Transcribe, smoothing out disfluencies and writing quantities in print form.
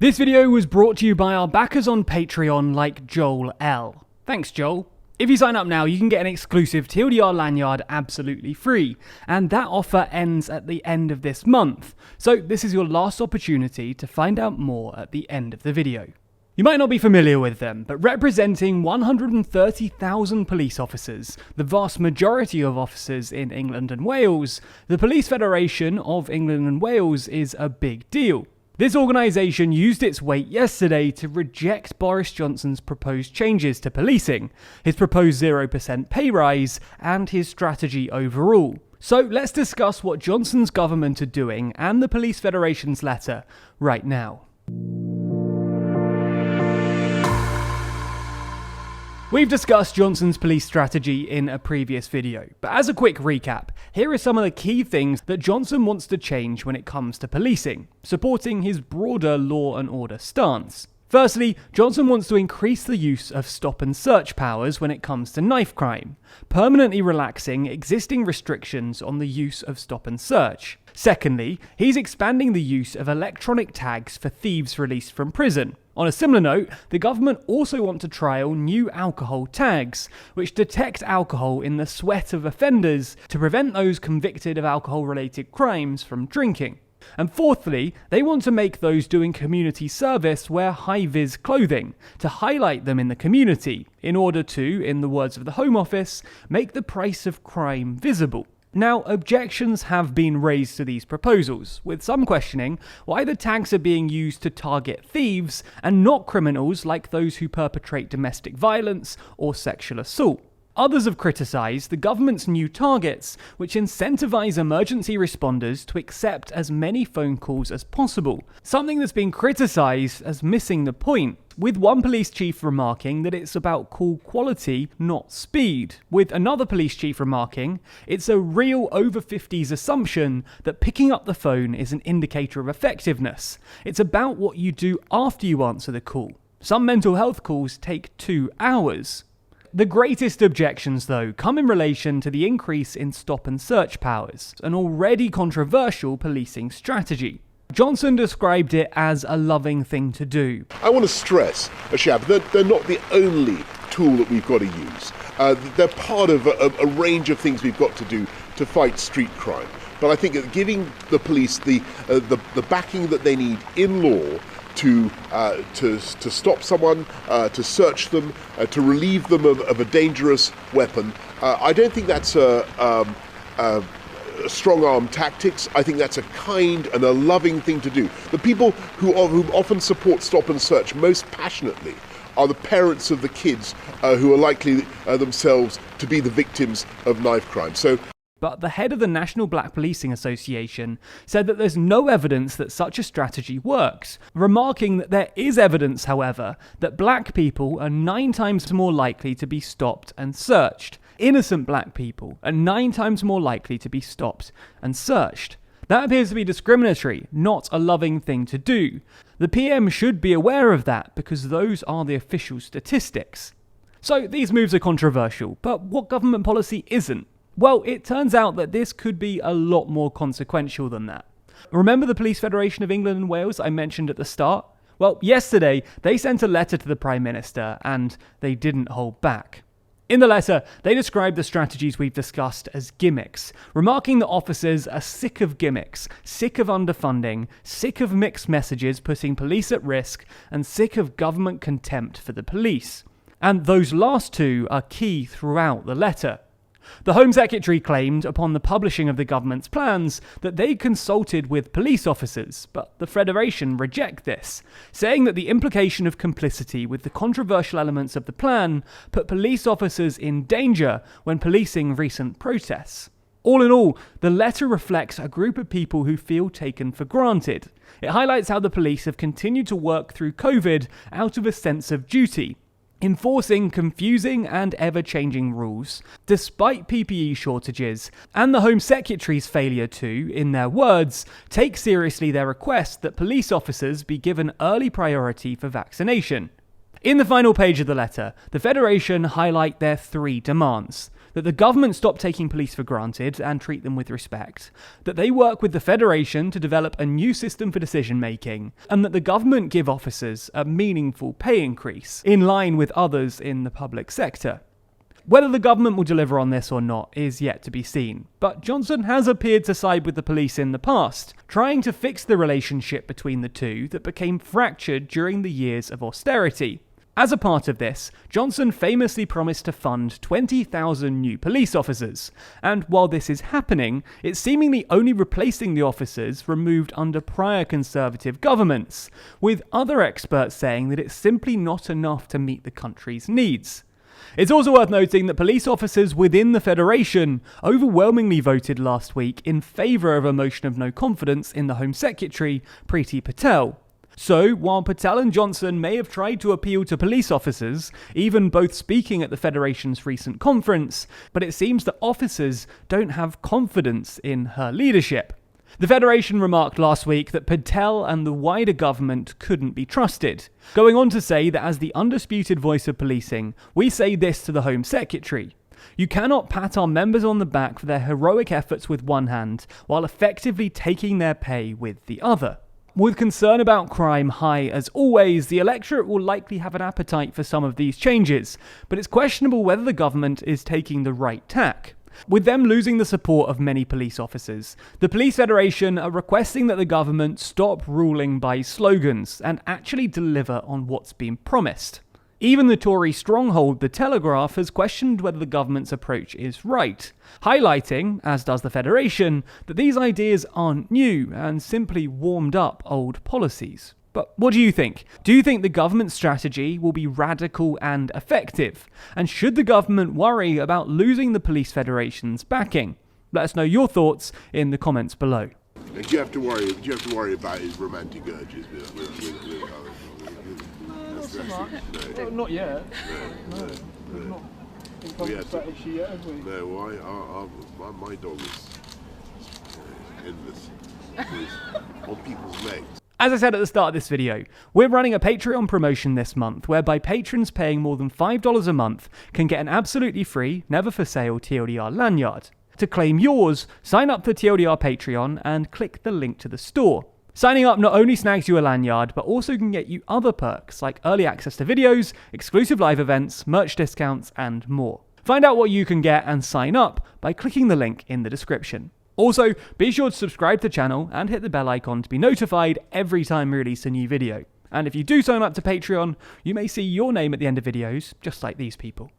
This video was brought to you by our backers on Patreon like Joel L. Thanks, Joel. If you sign up now, you can get an exclusive TLDR lanyard absolutely free, and that offer ends at the end of this month, so this is your last opportunity to find out more at the end of the video. You might not be familiar with them, but representing 130,000 police officers, the vast majority of officers in England and Wales, the Police Federation of England and Wales is a big deal. This organisation used its weight yesterday to reject Boris Johnson's proposed changes to policing, his proposed 0% pay rise, and his strategy overall. So let's discuss what Johnson's government are doing and the Police Federation's letter right now. We've discussed Johnson's police strategy in a previous video, but as a quick recap, here are some of the key things that Johnson wants to change when it comes to policing, supporting his broader law and order stance. Firstly, Johnson wants to increase the use of stop and search powers when it comes to knife crime, permanently relaxing existing restrictions on the use of stop and search. Secondly, he's expanding the use of electronic tags for thieves released from prison. On a similar note, the government also want to trial new alcohol tags, which detect alcohol in the sweat of offenders to prevent those convicted of alcohol-related crimes from drinking. And fourthly, they want to make those doing community service wear high-vis clothing to highlight them in the community, in order to, in the words of the Home Office, make the price of crime visible. Now, objections have been raised to these proposals, with some questioning why the tags are being used to target thieves and not criminals like those who perpetrate domestic violence or sexual assault. Others have criticised the government's new targets, which incentivise emergency responders to accept as many phone calls as possible, something that's been criticised as missing the point, with one police chief remarking that it's about call quality, not speed, with another police chief remarking it's a real over 50s assumption that picking up the phone is an indicator of effectiveness. It's about what you do after you answer the call. Some mental health calls take 2 hours. The greatest objections, though, come in relation to the increase in stop and search powers, an already controversial policing strategy. Johnson described it as a loving thing to do. I want to stress, Shab, that they're not the only tool that we've got to use. They're part of a range of things we've got to do to fight street crime. But I think that giving the police the backing that they need in law to stop someone, to search them, to relieve them of a dangerous weapon, I don't think that's strong-arm tactics. I think that's a kind and a loving thing to do. The people who often support stop and search most passionately are the parents of the kids who are likely themselves to be the victims of knife crime. But the head of the National Black Policing Association said that there's no evidence that such a strategy works, remarking that there is evidence, however, that black people are 9 times more likely to be stopped and searched. Innocent black people are 9 times more likely to be stopped and searched. That appears to be discriminatory, not a loving thing to do. The PM should be aware of that because those are the official statistics. So these moves are controversial, but what government policy isn't? Well, it turns out that this could be a lot more consequential than that. Remember the Police Federation of England and Wales I mentioned at the start? Well, yesterday they sent a letter to the Prime Minister and they didn't hold back. In the letter, they described the strategies we've discussed as gimmicks, remarking that officers are sick of gimmicks, sick of underfunding, sick of mixed messages putting police at risk, and sick of government contempt for the police. And those last two are key throughout the letter. The Home Secretary claimed upon the publishing of the government's plans that they consulted with police officers, but the Federation reject this, saying that the implication of complicity with the controversial elements of the plan put police officers in danger when policing recent protests. All in all, the letter reflects a group of people who feel taken for granted. It highlights how the police have continued to work through COVID out of a sense of duty, enforcing confusing and ever-changing rules, despite PPE shortages, and the Home Secretary's failure to, in their words, take seriously their request that police officers be given early priority for vaccination. In the final page of the letter, the Federation highlight their 3 demands. That the government stop taking police for granted and treat them with respect, that they work with the Federation to develop a new system for decision making, and that the government give officers a meaningful pay increase, in line with others in the public sector. Whether the government will deliver on this or not is yet to be seen, but Johnson has appeared to side with the police in the past, trying to fix the relationship between the two that became fractured during the years of austerity. As a part of this, Johnson famously promised to fund 20,000 new police officers, and while this is happening, it's seemingly only replacing the officers removed under prior Conservative governments, with other experts saying that it's simply not enough to meet the country's needs. It's also worth noting that police officers within the Federation overwhelmingly voted last week in favour of a motion of no confidence in the Home Secretary, Priti Patel. So, while Patel and Johnson may have tried to appeal to police officers, even both speaking at the Federation's recent conference, but it seems that officers don't have confidence in her leadership. The Federation remarked last week that Patel and the wider government couldn't be trusted, going on to say that as the undisputed voice of policing, we say this to the Home Secretary. You cannot pat our members on the back for their heroic efforts with one hand, while effectively taking their pay with the other. With concern about crime high as always, the electorate will likely have an appetite for some of these changes, but it's questionable whether the government is taking the right tack. With them losing the support of many police officers, the Police Federation are requesting that the government stop ruling by slogans and actually deliver on what's been promised. Even the Tory stronghold The Telegraph has questioned whether the government's approach is right, highlighting, as does the Federation, that these ideas aren't new and simply warmed up old policies. But what do you think? Do you think the government's strategy will be radical and effective? And should the government worry about losing the Police Federation's backing? Let us know your thoughts in the comments below. Do you have to worry about his romantic urges with No, not yet. No. We've not encompassed that issue yet, have we? No, my dog is endless. He's on people's legs. As I said at the start of this video, we're running a Patreon promotion this month whereby patrons paying more than $5 a month can get an absolutely free, never for sale TLDR lanyard. To claim yours, sign up for TLDR Patreon and click the link to the store. Signing up not only snags you a lanyard, but also can get you other perks like early access to videos, exclusive live events, merch discounts, and more. Find out what you can get and sign up by clicking the link in the description. Also, be sure to subscribe to the channel and hit the bell icon to be notified every time we release a new video. And if you do sign up to Patreon, you may see your name at the end of videos, just like these people.